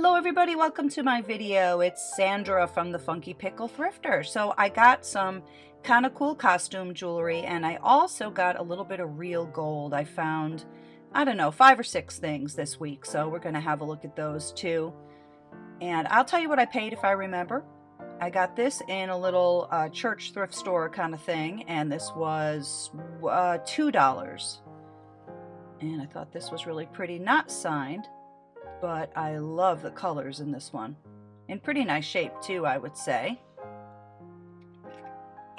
Hello everybody, welcome to my video. It's Sandra from the Funky Pickle Thrifter. So I got some kind of cool costume jewelry, and I also got a little bit of real gold. I found, I don't know, 5 or 6 things this week, so we're going to have a look at those too. And I'll tell you what I paid if I remember. I got this in a little church thrift store kind of thing, and this was $2. And I thought this was really pretty, not signed, but I love the colors in this one. In pretty nice shape too, I would say.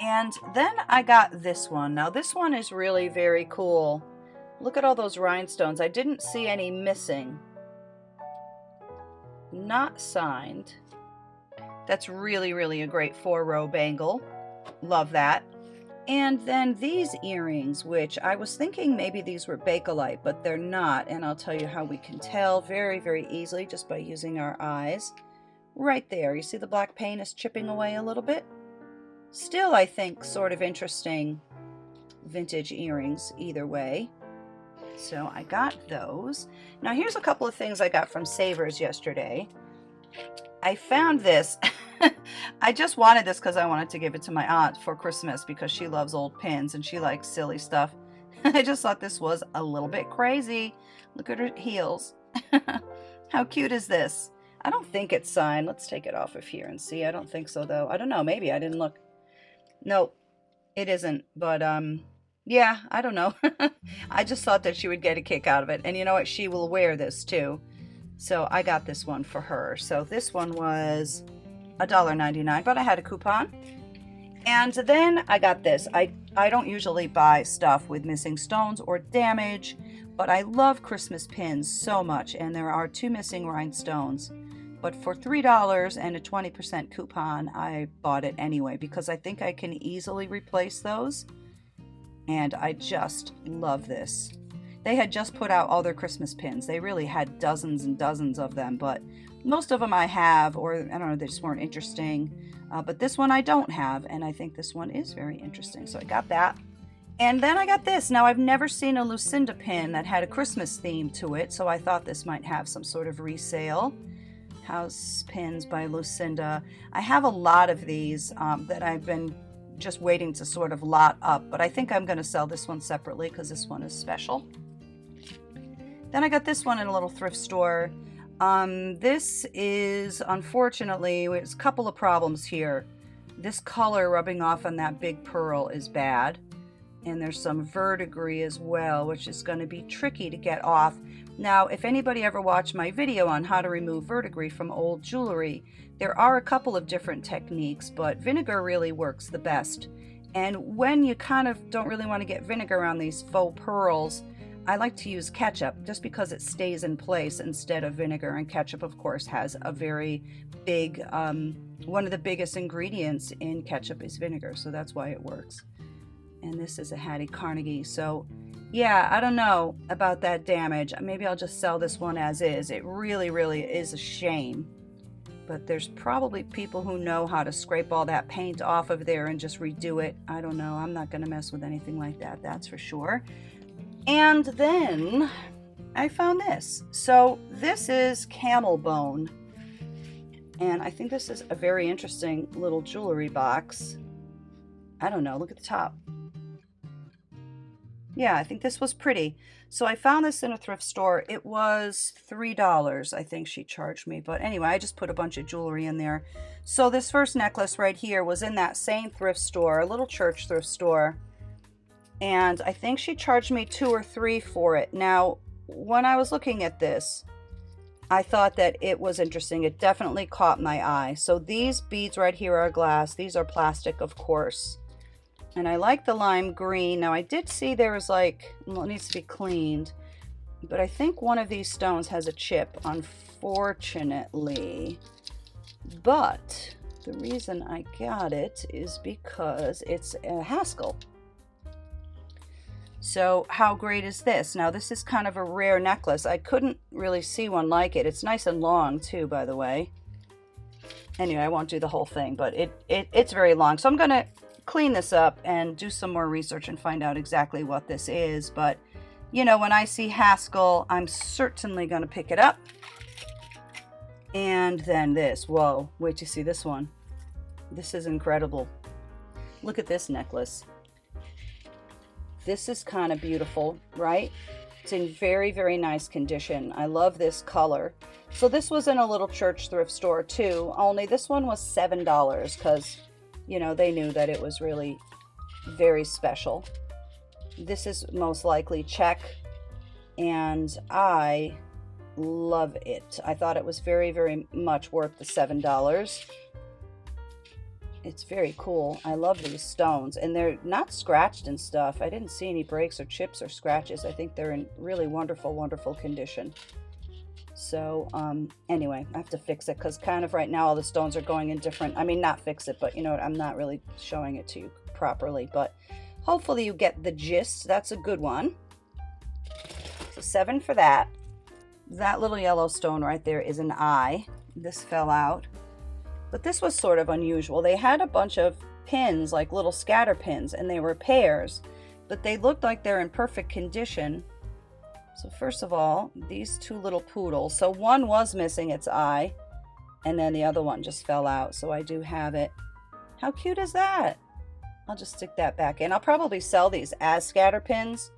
And then I got this one. Now this one is really very cool. Look at all those rhinestones. I didn't see any missing. Not signed. That's really a great 4-row bangle. Love that. And then these earrings, which I was thinking maybe these were Bakelite, but they're not. And I'll tell you how we can tell very easily just by using our eyes. Right there, you see the black paint is chipping away a little bit? Still, I think, sort of interesting vintage earrings either way. So I got those. Now here's a couple of things I got from Savers yesterday. I found this. I just wanted this because I wanted to give it to my aunt for Christmas because she loves old pins and she likes silly stuff. I just thought this was a little bit crazy. Look at her heels. How cute is this? I don't think it's signed. Let's take it off of here and see. I don't think so though. I don't know. Maybe I didn't look. No, it isn't. But yeah, I don't know. I just thought that she would get a kick out of it. And you know what? She will wear this too. So I got this one for her. So this one was $1.99, but I had a coupon. And then I got this. I don't usually buy stuff with missing stones or damage, but I love Christmas pins so much, and there are 2 missing rhinestones. But for $3 and a 20% coupon, I bought it anyway because I think I can easily replace those. And I just love this. They had just put out all their Christmas pins. They really had dozens and dozens of them, but most of them I have, or I don't know, they just weren't interesting. But this one I don't have, and I think this one is very interesting. So I got that. And then I got this. Now I've never seen a Lucinda pin that had a Christmas theme to it, so I thought this might have some sort of resale. House pins by Lucinda. I have a lot of these that I've been just waiting to sort of lot up, but I think I'm going to sell this one separately because this one is special. Then I got this one in a little thrift store. This is, unfortunately, there's a couple of problems here. This color rubbing off on that big pearl is bad. And there's some verdigris as well, which is going to be tricky to get off. Now, if anybody ever watched my video on how to remove verdigris from old jewelry, there are a couple of different techniques, but vinegar really works the best. And when you kind of don't really want to get vinegar on these faux pearls, I like to use ketchup just because it stays in place instead of vinegar. And ketchup, of course, has a very big, one of the biggest ingredients in ketchup is vinegar. So that's why it works. And this is a Hattie Carnegie. So yeah, I don't know about that damage. Maybe I'll just sell this one as is. It really is a shame. But there's probably people who know how to scrape all that paint off of there and just redo it. I don't know. I'm not going to mess with anything like that. That's for sure. And then I found this. So this is camel bone. And I think this is a very interesting little jewelry box. I don't know. Look at the top. Yeah, I think this was pretty. So I found this in a thrift store. It was $3, I think she charged me. But anyway, I just put a bunch of jewelry in there. So this first necklace right here was in that same thrift store, a little church thrift store. And I think she charged me $2 or $3 for it. Now, when I was looking at this, I thought that it was interesting. It definitely caught my eye. So these beads right here are glass. These are plastic, of course. And I like the lime green. Now, I did see there was like, well, it needs to be cleaned. But I think one of these stones has a chip, unfortunately. But the reason I got it is because it's a Haskell. So how great is this? Now this is kind of a rare necklace. I couldn't really see one like it. It's nice and long too, by the way. Anyway, I won't do the whole thing, but it's very long. So I'm going to clean this up and do some more research and find out exactly what this is. But you know, when I see Haskell, I'm certainly going to pick it up. And then this, whoa, wait to see this one. This is incredible. Look at this necklace. This is kind of beautiful, right? It's in very, very nice condition. I love this color. So this was in a little church thrift store too, only this one was $7 because, you know, they knew that it was really very special. This is most likely check, and I love it. I thought it was very, very much worth the $7. It's very cool. I love these stones, and they're not scratched and stuff. I didn't see any breaks or chips or scratches. I think they're in really wonderful, wonderful condition. So anyway, I have to fix it because kind of right now all the stones are going in different, I mean, not fix it, but you know what, I'm not really showing it to you properly, but hopefully you get the gist. That's a good one. So $7 for that. That little yellow stone right there is an eye. This fell out. But this was sort of unusual. They had a bunch of pins, like little scatter pins, and they were pairs, but they looked like they're in perfect condition. So first of all, these two little poodles. So one was missing its eye, and then the other one just fell out. So I do have it. How cute is that? I'll just stick that back in. I'll probably sell these as scatter pins.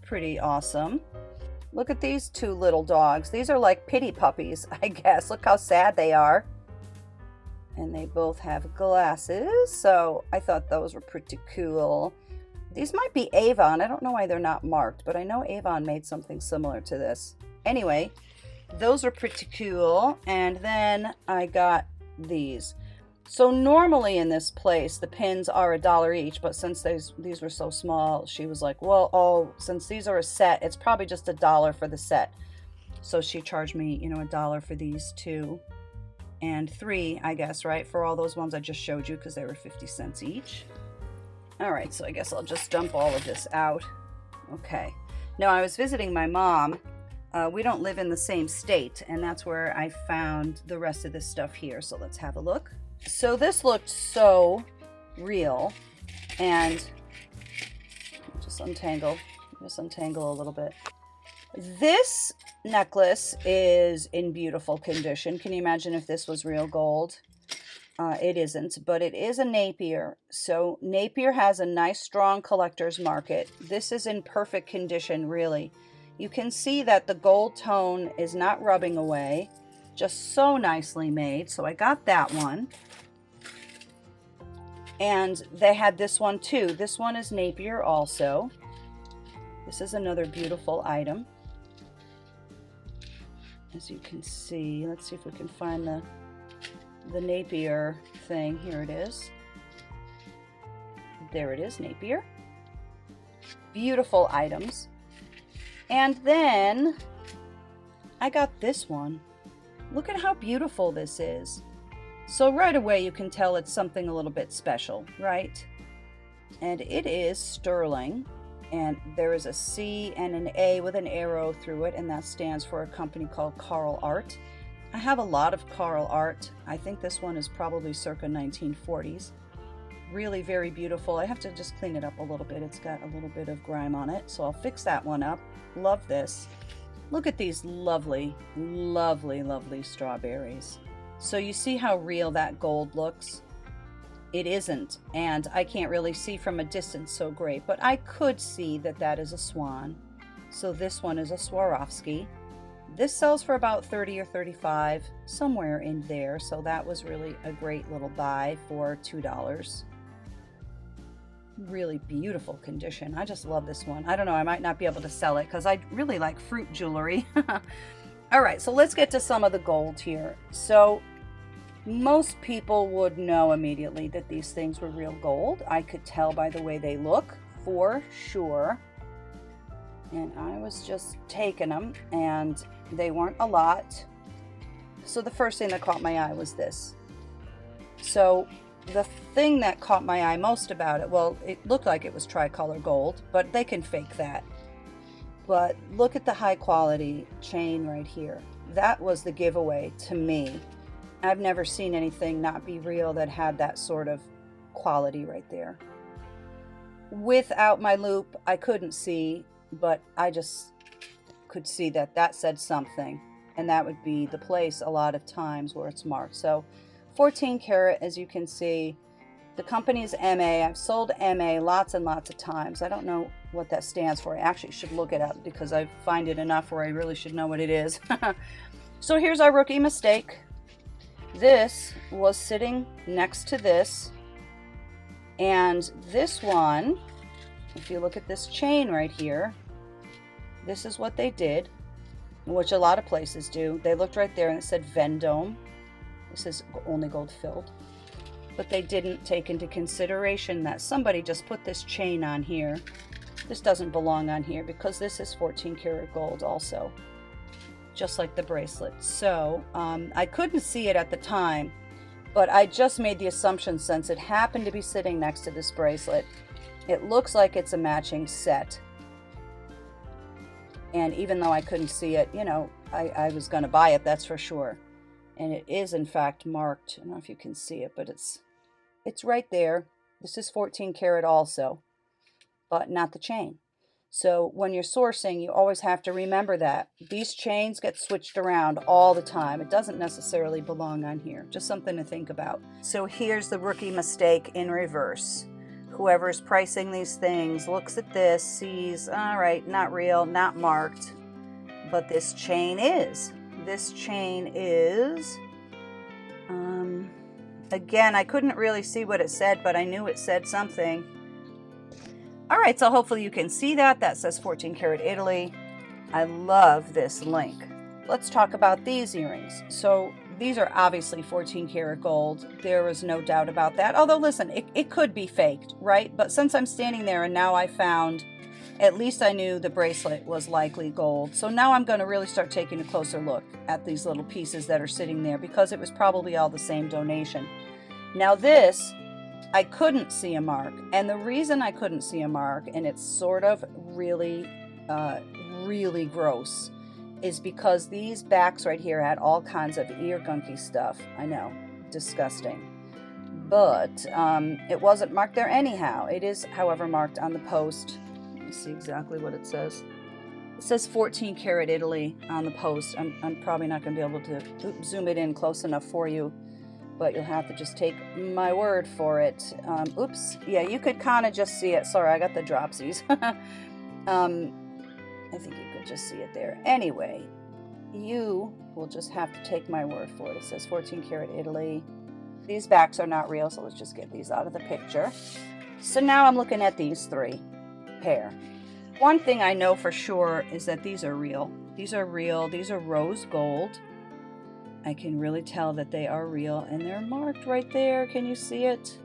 Pretty awesome. Look at these two little dogs. These are like pity puppies, I guess. Look how sad they are. And they both have glasses, so I thought those were pretty cool. These might be Avon. I don't know why they're not marked, but I know Avon made something similar to this. Anyway, those are pretty cool. And then I got these. So normally in this place, the pins are $1 each, but since these were so small, she was like, well, oh, since these are a set, it's probably just $1 for the set. So she charged me, you know, $1 for these two, and $3, I guess, right, for all those ones I just showed you because they were 50 cents each. All right, so I guess I'll just dump all of this out. Okay. Now, I was visiting my mom. We don't live in the same state, and that's where I found the rest of this stuff here. So let's have a look. So this looked so real, and just untangle a little bit. This necklace is in beautiful condition. Can you imagine if this was real gold? It isn't, but it is a Napier. So Napier has a nice, strong collector's market. This is in perfect condition, really. You can see that the gold tone is not rubbing away. Just so nicely made. So I got that one. And they had this one too. This one is Napier also. This is another beautiful item. As you can see, let's see if we can find the Napier thing. Here it is. There it is, Napier. Beautiful items. And then I got this one. Look at how beautiful this is. So right away you can tell it's something a little bit special, right? And it is sterling, and there is a C and an A with an arrow through it, and that stands for a company called Carl Art. I have a lot of Carl Art. I think this one is probably circa 1940s. Really very beautiful. I have to just clean it up a little bit. It's got a little bit of grime on it, so I'll fix that one up. Love this. Look at these lovely, lovely, lovely strawberries. So you see how real that gold looks? It isn't, and I can't really see from a distance so great, but I could see that that is a swan. So this one is a Swarovski. This sells for about 30 or 35, somewhere in there, so that was really a great little buy for $2. Really beautiful condition. I just love this one. I don't know, I might not be able to sell it because I really like fruit jewelry. All right, so let's get to some of the gold here. So most people would know immediately that these things were real gold. I could tell by the way they look, for sure. And I was just taking them, and they weren't a lot. So the first thing that caught my eye was this. So the thing that caught my eye most about it, well, it looked like it was tricolor gold, but they can fake that. But look at the high quality chain right here. That was the giveaway to me. I've never seen anything not be real that had that sort of quality right there. Without my loop, I couldn't see, but I just could see that that said something. and that would be the place a lot of times where it's marked. So 14 karat, as you can see, the company is MA. I've sold MA lots and lots of times. I don't know what that stands for. I actually should look it up because I find it enough where I really should know what it is. So here's our rookie mistake. This was sitting next to this, and this one, if you look at this chain right here, this is what they did, which a lot of places do. They looked right there and it said Vendome. This is only gold filled. But they didn't take into consideration that somebody just put this chain on here. This doesn't belong on here because this is 14 karat gold also, just like the bracelet. So I couldn't see it at the time, but I just made the assumption since it happened to be sitting next to this bracelet, it looks like it's a matching set. And even though I couldn't see it, you know, I was going to buy it, that's for sure. And it is in fact marked. I don't know if you can see it, but it's right there. This is 14 karat also, but not the chain. So when you're sourcing, you always have to remember that. These chains get switched around all the time. It doesn't necessarily belong on here. Just something to think about. So here's the rookie mistake in reverse. Whoever's pricing these things looks at this, sees, all right, not real, not marked, but this chain is. This chain is, again, I couldn't really see what it said, but I knew it said something. All right, so hopefully you can see that. That says 14 karat Italy. I love this link. Let's talk about these earrings. So these are obviously 14 karat gold. There is no doubt about that. Although, listen, it could be faked, right? But since I'm standing there and now I found, at least I knew the bracelet was likely gold. So now I'm going to really start taking a closer look at these little pieces that are sitting there because it was probably all the same donation. Now this, I couldn't see a mark. And the reason I couldn't see a mark, and it's sort of really, really gross, is because these backs right here had all kinds of ear gunky stuff. I know, disgusting. But it wasn't marked there anyhow. It is, however, marked on the post. Let me see exactly what it says. It says 14 karat Italy on the post. I'm probably not going to be able to zoom it in close enough for you, but you'll have to just take my word for it. Oops. Yeah, you could kind of just see it. Sorry, I got the dropsies. I think you could just see it there. Anyway, you will just have to take my word for it. It says 14 karat Italy. These backs are not real, so let's just get these out of the picture. So now I'm looking at these three pair. One thing I know for sure is that these are real. These are real. These are rose gold. I can really tell that they are real, and they're marked right there. Can you see it?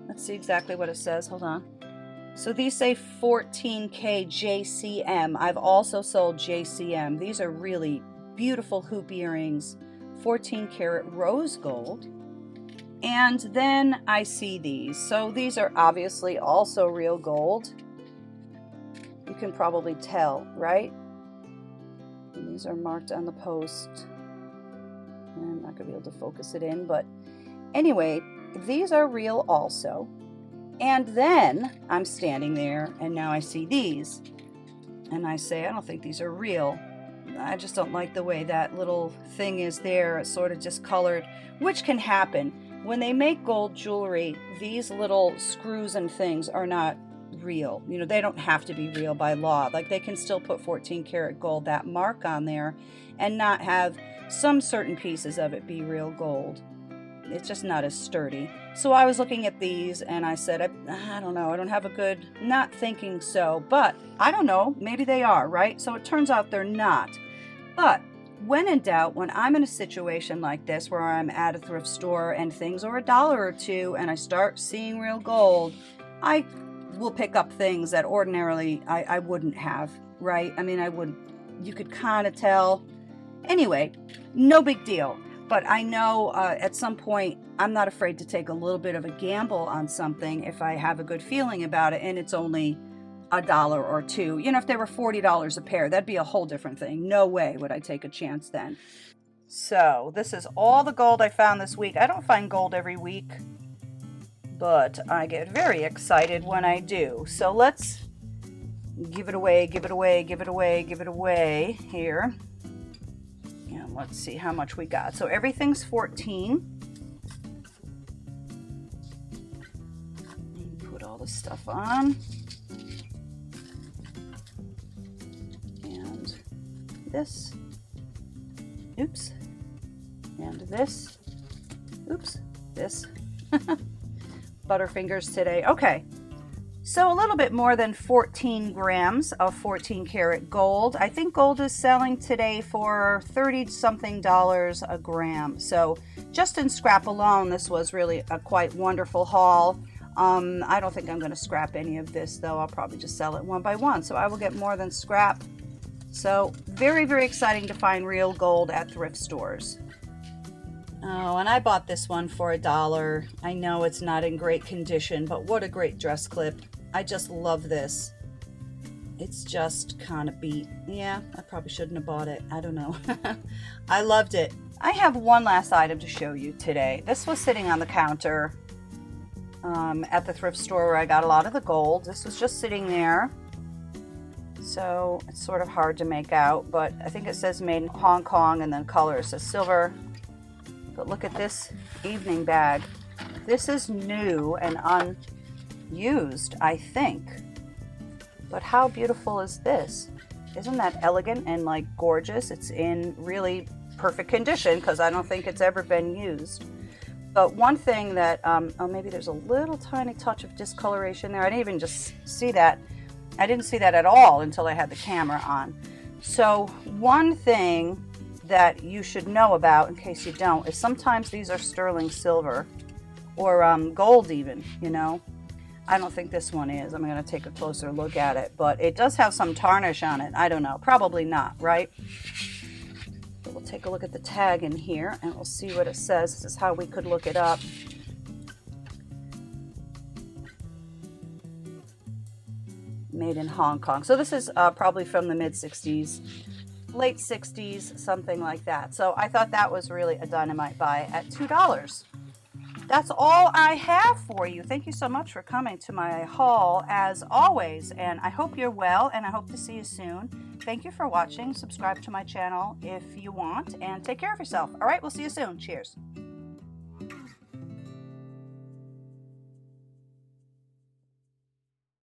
Let's see exactly what it says. Hold on. So these say 14K JCM. I've also sold JCM. These are really beautiful hoop earrings, 14 karat rose gold. And then I see these. So these are obviously also real gold. You can probably tell, right? And these are marked on the post. I'm not going to be able to focus it in, but anyway, these are real also. And then I'm standing there and now I see these and I say, I don't think these are real. I just don't like the way that little thing is there. It's sort of discolored, which can happen. When they make gold jewelry, these little screws and things are not real. You know, they don't have to be real by law. Like they can still put 14 karat gold, that mark on there, and not have some certain pieces of it be real gold. It's just not as sturdy. So I was looking at these and I said, I don't know, I don't have a good, not thinking so, but I don't know, maybe they are, right? So it turns out they're not. But when in doubt, when I'm in a situation like this where I'm at a thrift store and things are $1 or $2 and I start seeing real gold, I will pick up things that ordinarily I wouldn't have, right? I mean, you could kind of tell. Anyway, no big deal. But I know at some point, I'm not afraid to take a little bit of a gamble on something if I have a good feeling about it and it's only $1 or $2. You know, if they were $40 a pair, that'd be a whole different thing. No way would I take a chance then. So this is all the gold I found this week. I don't find gold every week, but I get very excited when I do. So let's give it away, give it away, give it away, give it away here. And let's see how much we got. So everything's 14. And put all the stuff on. And this. Oops. And this. Oops. This. Butterfingers today. Okay. So a little bit more than 14 grams of 14 karat gold. I think gold is selling today for $30-something a gram. So just in scrap alone, this was really a quite wonderful haul. I don't think I'm going to scrap any of this, though. I'll probably just sell it one by one. So I will get more than scrap. So very, very exciting to find real gold at thrift stores. Oh, and I bought this one for $1. I know it's not in great condition, but what a great dress clip. I just love this. It's just kind of beat. Yeah, I probably shouldn't have bought it. I don't know. I loved it. I have one last item to show you today. This was sitting on the counter at the thrift store where I got a lot of the gold. This was just sitting there. So it's sort of hard to make out, but I think it says made in Hong Kong and then color. It says silver. But look at this evening bag. This is new and unused, I think. But how beautiful is this? Isn't that elegant and like gorgeous? It's in really perfect condition because I don't think it's ever been used. But one thing that, oh, maybe there's a little tiny touch of discoloration there. I didn't even just see that. I didn't see that at all until I had the camera on. So one thing that you should know about, in case you don't, is sometimes these are sterling silver or gold even, you know. I don't think this one is. I'm going to take a closer look at it, but it does have some tarnish on it. I don't know. Probably not, right? But we'll take a look at the tag in here and we'll see what it says. This is how we could look it up. Made in Hong Kong. So this is probably from the mid-60s, late 60s, something like that. So I thought that was really a dynamite buy at $2. That's all I have for you. Thank you so much for coming to my haul as always, and I hope you're well and I hope to see you soon. Thank you for watching. Subscribe to my channel if you want, and take care of yourself. All right, we'll see you soon. Cheers.